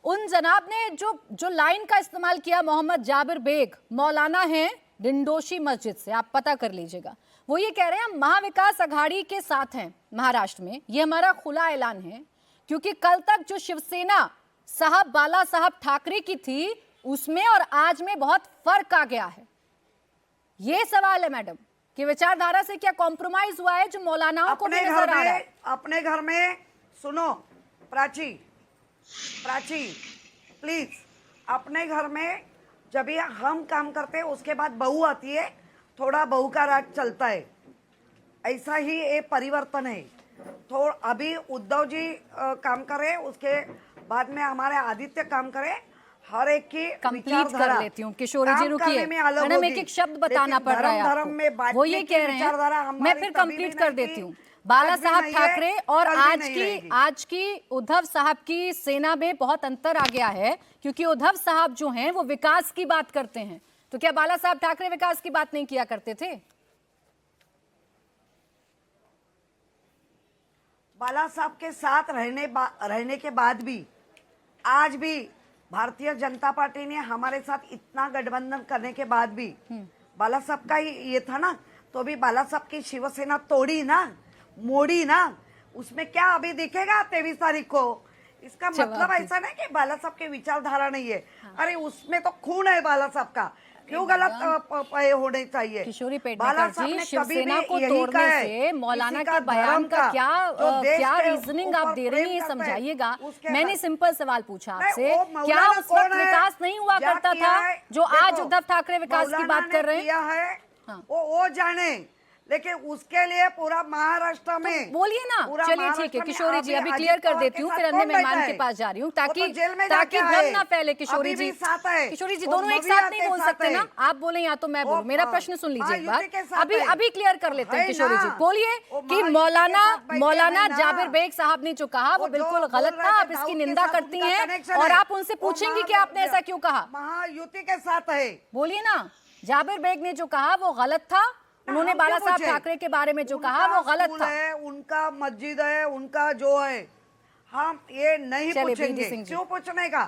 उन जनाब ने जो लाइन का इस्तेमाल किया, मोहम्मद जाबिर बेग मौलाना है डिंडोशी मस्जिद से, आप पता कर लीजिएगा, वो ये कह रहे हैं हम महाविकास अघाड़ी के साथ हैं महाराष्ट्र में, ये हमारा खुला ऐलान है, क्योंकि कल तक जो शिवसेना साहब बाला साहब ठाकरे की थी उसमें और आज में बहुत फर्क आ गया है। ये सवाल है मैडम कि विचारधारा से क्या कॉम्प्रोमाइज हुआ है, जो मौलानाओं को भी नजर आ रहा है। अपने घर में सुनो प्राची, प्लीज, अपने घर में जब ये हम काम करते हैं उसके बाद बहू आती है, थोड़ा बहू का राज चलता है, ऐसा ही ये परिवर्तन है। तो अभी उद्धव जी काम करे, उसके बाद में हमारे आदित्य काम करे, हर एक की कंप्लीट कर लेती हूँ। किशोरी जी रुकिए मैडम, एक एक शब्द बताना पड़ रहा है आपको। वो ये कह रहे हैं, मैं फिर कंप्लीट कर देती हूँ। बाला साहब ठाकरे और आज की उद्धव साहब की सेना में बहुत अंतर आ गया है, क्योंकि उद्धव साहब जो हैं वो विकास की बात करते हैं, तो क्या बाला साहब ठाकरे विकास की बात नहीं किया करते थे? बाला साहब के साथ रहने के बाद भी आज भी भारतीय जनता पार्टी ने हमारे साथ इतना गठबंधन करने के बाद भी बाला साहब का ये था ना, तो भी बाला साहब की शिवसेना तोड़ी ना, मोड़ी ना, उसमें क्या अभी दिखेगा 23 तारीख को? इसका मतलब ऐसा नहीं कि बाला साहब की विचारधारा नहीं है। अरे उसमें तो खून है बाला साहब का, क्यों गलत होने चाहिए? किशोरी पेडनेकर जी, शिवसेना को तोड़ने से मौलाना के बयान का क्या रीजनिंग आप दे रही हैं, समझाइएगा। मैंने सिंपल सवाल पूछा आपसे, क्या उस वक्त विकास नहीं हुआ करता था जो आज उद्धव ठाकरे विकास की बात कर रहे हैं? वो जाने, लेकिन उसके लिए पूरा महाराष्ट्र में बोलिए ना। चलिए ठीक है किशोरी जी, अभी क्लियर कर देती हूँ, फिर अन्य मेहमान के पास जा रही हूँ, ताकि भ्रम ना फैले। किशोरी जी, किशोरी जी दोनों एक साथ नहीं बोल सकते ना, आप बोले या तो मैं बोलूं। मेरा प्रश्न सुन लीजिए एक बार, अभी क्लियर कर लेते हैं। किशोरी जी बोलिए कि मौलाना जाबिर बेग साहब ने जो कहा वो बिल्कुल गलत था, आप इसकी निंदा करती हैं और आप उनसे पूछेंगी कि आपने ऐसा क्यों कहा? महायुति के साथ है, बोलिए ना। जाबिर बेग ने जो कहा वो गलत था, उन्होंने बाला साहब ठाकरे के बारे में जो कहा वो गलत था। उनका मस्जिद है, उनका जो है, हम ये नहीं पूछेंगे। क्यों पूछने का?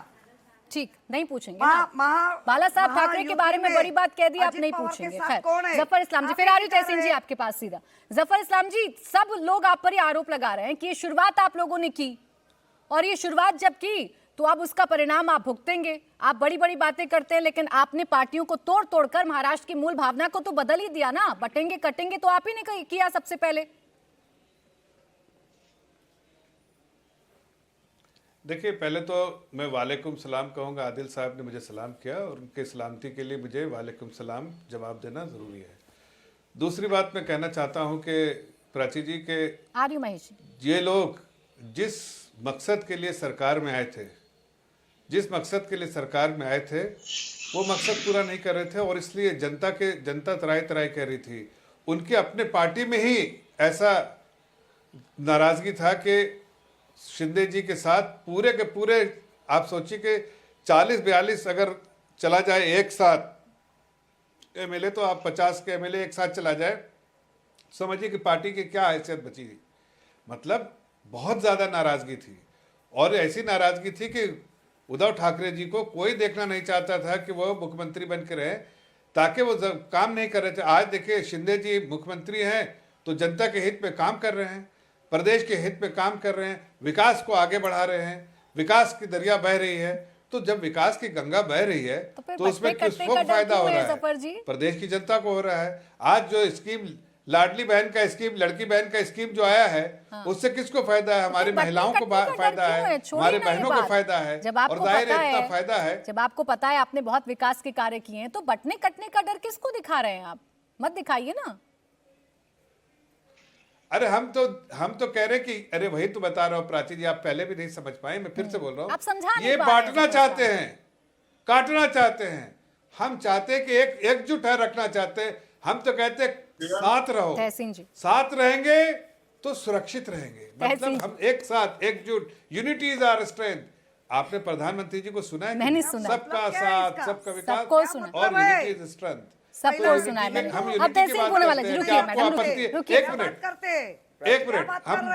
ठीक, नहीं पूछेंगे ना। बाला साहब ठाकरे के बारे में बड़ी बात कह दी, आप नहीं पूछेंगे। खैर, जफर इस्लाम जी, फिर आरिफ तहसीन जी आपके पास सीधा। जफर इस्लाम जी, सब लोग आप पर ये आरोप लगा रहे हैं कि ये शुरुआत आप लोगों ने की, और ये शुरुआत जब की तो अब उसका परिणाम आप भुगतेंगे। आप बड़ी बड़ी बातें करते हैं, लेकिन आपने पार्टियों को तोड़ तोड़कर महाराष्ट्र की मूल भावना को तो बदल ही दिया ना। बटेंगे कटेंगे तो आप ही ने किया सबसे पहले। देखिए, पहले तो मैं वालेकुम सलाम कहूँगा। आदिल साहब ने मुझे सलाम किया और उनके सलामती के लिए मुझे वालेकुम सलाम जवाब देना ज़रूरी है। दूसरी बात मैं कहना चाहता हूँ कि प्राची जी के महेश, ये लोग जिस मकसद के लिए सरकार में आए थे, जिस मकसद के लिए सरकार में आए थे, वो मकसद पूरा नहीं कर रहे थे, और इसलिए जनता तराई तराई कह रही थी। उनके अपने पार्टी में ही ऐसा नाराज़गी था कि शिंदे जी के साथ पूरे के पूरे, आप सोचिए कि 40-42 अगर चला जाए एक साथ एमएलए, तो आप 50 के एमएलए एक साथ चला जाए, समझिए कि पार्टी की क्या हैसियत बची थी। मतलब बहुत ज़्यादा नाराज़गी थी, और ऐसी नाराज़गी थी कि उद्धव ठाकरे जी को कोई देखना नहीं चाहता था कि वो मुख्यमंत्री बन के रहे, ताकि वो काम नहीं कर रहे थे। आज देखिए, शिंदे जी मुख्यमंत्री हैं तो जनता के हित में काम कर रहे हैं, प्रदेश के हित में काम कर रहे हैं, विकास को आगे बढ़ा रहे हैं, विकास की दरिया बह रही है। तो जब विकास की गंगा बह रही है तो उसमें किसको फायदा हो रहा है? प्रदेश की जनता को हो रहा है। आज जो स्कीम लाडली बहन का स्कीम, लड़की बहन का स्कीम जो आया है, उससे किसको फायदा है? हमारी महिलाओं को फायदा है, हमारे बहनों को फायदा है, और जाहिर है इतना फायदा है। जब आपको पता है आपने बहुत विकास के कार्य किए हैं, तो बटने कटने का डर किसको दिखा रहे हैं? आप मत दिखाइए ना। अरे हम तो कह रहे कि अरे वही तो बता रहा हूँ प्राची जी, आप पहले भी नहीं समझ पाए, मैं फिर से बोल रहा हूँ। आप समझा नहीं ये पा रहे हैं, बांटना चाहते हैं, काटना चाहते हैं। हम चाहते हैं कि एकजुट है रखना चाहते हैं। हम तो कहते हैं साथ रहो, साथ रहेंगे तो सुरक्षित रहेंगे। मतलब हम एक साथ, एकजुट, यूनिटी इज आवर स्ट्रेंथ। आपने प्रधानमंत्री जी को सुना है? मैंने सुना। सबका साथ, सबका विकास और यूनिटी इज स्ट्रेंथ। सबको सुना है मैंने। अब तहसीन पूनावाला जी रुकिए मैडम, रुकिए एक मिनट, हम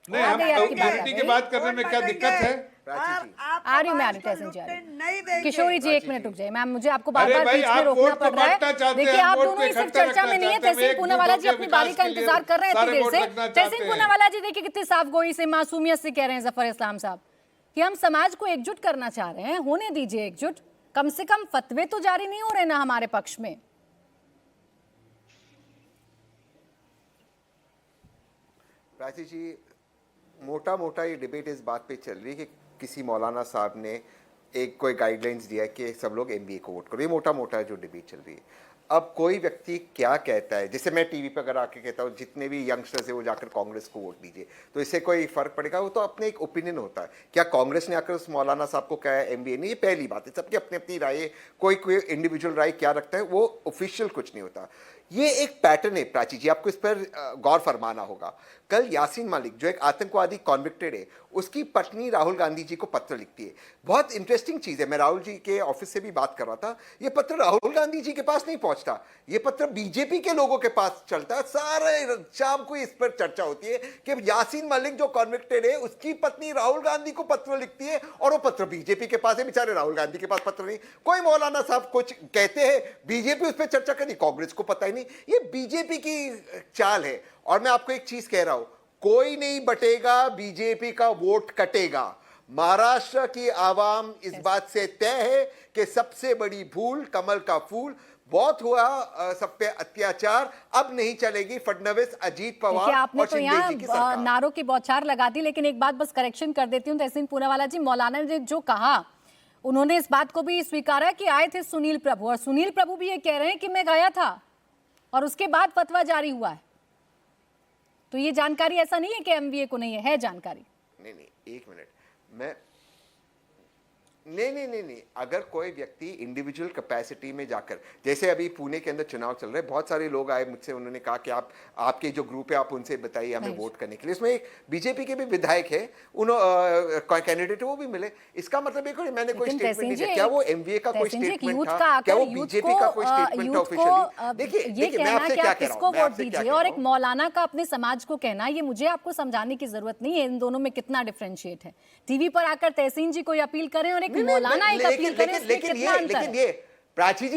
नहीं, हम यूनिटी की बात करने में क्या दिक्कत है? आ रही हूँ मैं, तहसीन जी। किशोरी जी एक मिनट रुक जाइए मैम, मुझे आपको बार बार बीच में रोकना पड़ रहा है। देखिए, आप दोनों ही सिर्फ चर्चा में नहीं है। तहसीन पूनावाला जी अपनी बारी का इंतजार कर रहे हैं इतनी देर से। तहसीन पूनावाला जी देखिए कितनी साफ गोई से, मासूमियत से कह रहे हैं जफर इस्लाम साहब कि हम समाज को एकजुट करना चाह रहे हैं। होने दीजिए एकजुट, कम से कम फतवे तो जारी नहीं हो रहे ना हमारे पक्ष में। प्राची जी, मोटा मोटा ये डिबेट इस बात पे चल रही है कि किसी मौलाना साहब ने एक कोई गाइडलाइंस दिया है कि सब लोग एमबीए को वोट करो, ये मोटा मोटा जो डिबेट चल रही है। अब कोई व्यक्ति क्या कहता है, जैसे मैं टीवी पर अगर आके कहता हूँ जितने भी यंगस्टर्स है वो जाकर कांग्रेस को वोट दीजिए, तो इससे कोई फर्क पड़ेगा? वो तो अपने एक ओपिनियन होता है। क्या कांग्रेस ने आकर उस मौलाना साहब को कहा है एमबीए नहीं? ये पहली बात है, सबकी अपनी अपनी राय है, कोई कोई इंडिविजुअल राय क्या रखता है वो ऑफिशियल कुछ नहीं होता। ये एक पैटर्न है प्राची जी, आपको इस पर गौर फरमाना होगा। कल यासीन मलिक जो एक आतंकवादी कॉन्विक्टेड है, उसकी पत्नी राहुल गांधी जी को पत्र लिखती है। बहुत इंटरेस्टिंग चीज है, मैं राहुल जी के ऑफिस से भी बात कर रहा था। ये पत्र राहुल गांधी जी के पास नहीं पहुंचता, ये पत्र बीजेपी के लोगों के पास चलता है। सारे शाम को इस पर चर्चा होती है कि यासीन मलिक जो कॉन्विक्टेड है उसकी पत्नी राहुल गांधी को पत्र लिखती है, और वो पत्र बीजेपी के पास है, बेचारे राहुल गांधी के पास पत्र नहीं। कोई मौलाना साहब कुछ कहते हैं, बीजेपी उस पर चर्चा करी, कांग्रेस को पता ही नहीं। ये बीजेपी की चाल है। और मैं आपको एक चीज कह रहा हूं, कोई नहीं बटेगा, बीजेपी का वोट कटेगा। महाराष्ट्र की आवाम इस बात से तय है कि सबसे बड़ी भूल कमल का फूल, बहुत हुआ सब पे अत्याचार, अब नहीं चलेगी फडणवीस, अजीत पवार आपने और तो शिंदे जी की यहाँ सरकार। नारों की बौछार लगा दी, लेकिन एक बात बस करेक्शन कर देती हूँ तहसीन पूनावाला जी, मौलाना ने जो कहा उन्होंने इस बात को भी स्वीकारा कि आए थे सुनील प्रभु, और सुनील प्रभु भी ये कह रहे हैं कि मैं गया था और उसके बाद फतवा जारी हुआ है। तो ये जानकारी ऐसा नहीं है कि एमबीए को नहीं है जानकारी। नहीं, एक मिनट, मैं नहीं, अगर कोई व्यक्ति इंडिविजुअल कैपेसिटी में जाकर, जैसे अभी पुणे के अंदर चुनाव चल रहे हैं, बहुत सारे लोग आए मुझसे, उन्होंने कहा कि आपके जो ग्रुप है आप उनसे बताइए हमें वोट करने के लिए। इसमें एक बीजेपी के भी विधायक है, कैंडिडेट वो भी मिले। इसका मतलब ये मैंने कोई स्टेटमेंट नहीं दिया। क्या वो एमवीए का कोई स्टेटमेंट था? क्या वो बीजेपी का कोई स्टेटमेंट था ऑफिशियली? देखिए मैं आपसे क्या कह रहा हूं, वोट दीजिए और एक मौलाना का अपने समाज को कहना, ये मुझे आपको समझाने की जरूरत नहीं है इन दोनों में कितना डिफरेंशिएट है। टीवी पर आकर तहसीन जी कोई अपील करें और एक मौलाना एक अपील करें, इसमें कितना अंतर है? लेकिन ये प्राची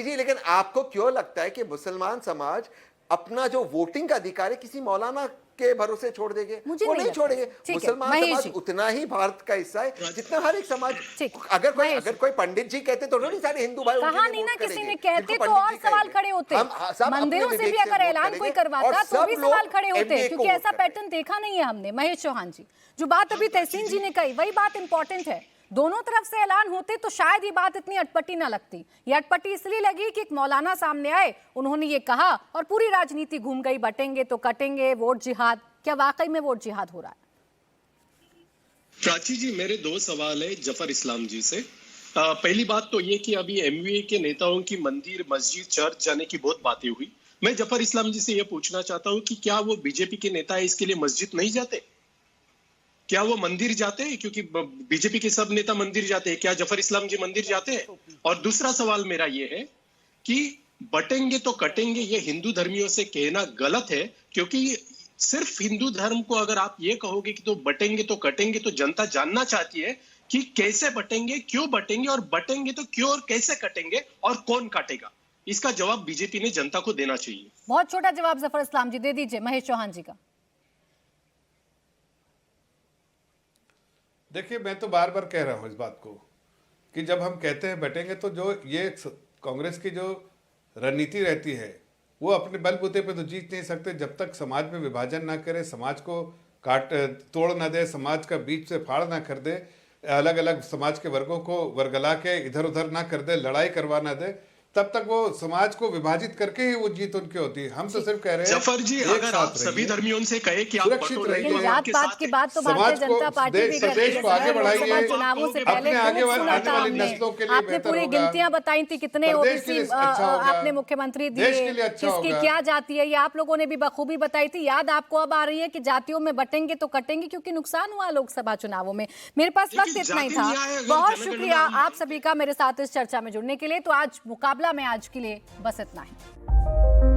जी, लेकिन आपको क्यों लगता है कि मुसलमान समाज अपना जो वोटिंग का अधिकार है किसी मौलाना के भरोसे छोड़ देंगे? वो नहीं छोड़ेंगे। मुसलमान समाज उतना ही भारत का हिस्सा है जितना हर एक समाज। अगर कोई पंडित जी कहते तो नहीं सारे हिंदू भाई कहा नहीं ना, किसी ने कहते तो और सवाल खड़े होते, मंदिरों से भी अगर ऐलान कोई करवाता तो भी सवाल खड़े होते, क्योंकि ऐसा पैटर्न देखा नहीं है हमने। महेश चौहान जी, जो बात अभी तहसीन जी ने कही वही बात इंपॉर्टेंट है। दोनों तरफ से ऐलान होते तो शायद ये बात इतनी अटपटी ना लगती। ये अटपटी इसलिए लगी कि एक मौलाना सामने आए, उन्होंने ये कहा और पूरी राजनीति घूम गई, बटेंगे तो कटेंगे, वोट जिहाद। क्या वाकई में वोट जिहाद हो रहा है? प्राची जी, मेरे दो सवाल है जफर इस्लाम जी से। पहली बात तो ये कि अभी एमवीए के नेताओं की मंदिर, मस्जिद, चर्च जाने की बहुत बातें हुई। मैं जफर इस्लाम जी से ये पूछना चाहता हूँ कि क्या वो बीजेपी के नेता है इसके लिए मस्जिद नहीं जाते? क्या वो मंदिर जाते हैं? क्योंकि बीजेपी के सब नेता मंदिर जाते हैं, क्या जफर इस्लाम जी मंदिर जाते हैं? और दूसरा सवाल मेरा ये है कि बटेंगे तो कटेंगे, ये हिंदू धर्मियों से कहना गलत है, क्योंकि सिर्फ हिंदू धर्म को अगर आप ये कहोगे कि तो बटेंगे तो कटेंगे, तो जनता जानना चाहती है कि कैसे बटेंगे, क्यों बटेंगे, और बटेंगे तो क्यों और कैसे कटेंगे और कौन काटेगा। इसका जवाब बीजेपी ने जनता को देना चाहिए। बहुत छोटा जवाब जफर इस्लाम जी दे दीजिए महेश चौहान जी का। देखिए, मैं तो बार बार कह रहा हूं इस बात को कि जब हम कहते हैं बटेंगे तो जो ये कांग्रेस की जो रणनीति रहती है वो अपने बलबूते पे तो जीत नहीं सकते जब तक समाज में विभाजन ना करे, समाज को काट तोड़ ना दे, समाज का बीच से फाड़ ना कर दे, अलग अलग समाज के वर्गों को वर्गला के इधर उधर ना कर दे, लड़ाई करवा ना दे, तब तक वो समाज को विभाजित करके ही वो जीत उनकी होती है। हम तो सिर्फ कह रहे हैं जफर जी, अगर आप सभी धर्मियों से कहे कि आप सुरक्षित रहिए, जात पात की बात तो भारतीय जनता पार्टी भी कर रही है। को आगे बढ़ाइए, चुनावों से पहले अपने आगे आने वाली नस्लों के लिए आपने पूरी गिनतियां बताई थी कितने ओबीसी आपने मुख्यमंत्री दिए, किसकी क्या जाति है, ये आप लोगों ने भी बखूबी बताई थी। याद आपको अब आ रही है कि जातियों में बटेंगे तो कटेंगे, क्योंकि नुकसान हुआ लोकसभा चुनावों में। मेरे पास वक्त इतना ही था। बहुत शुक्रिया आप सभी का मेरे साथ इस चर्चा में जुड़ने के लिए। तो आज मुकाबला में आज के लिए बस इतना ही।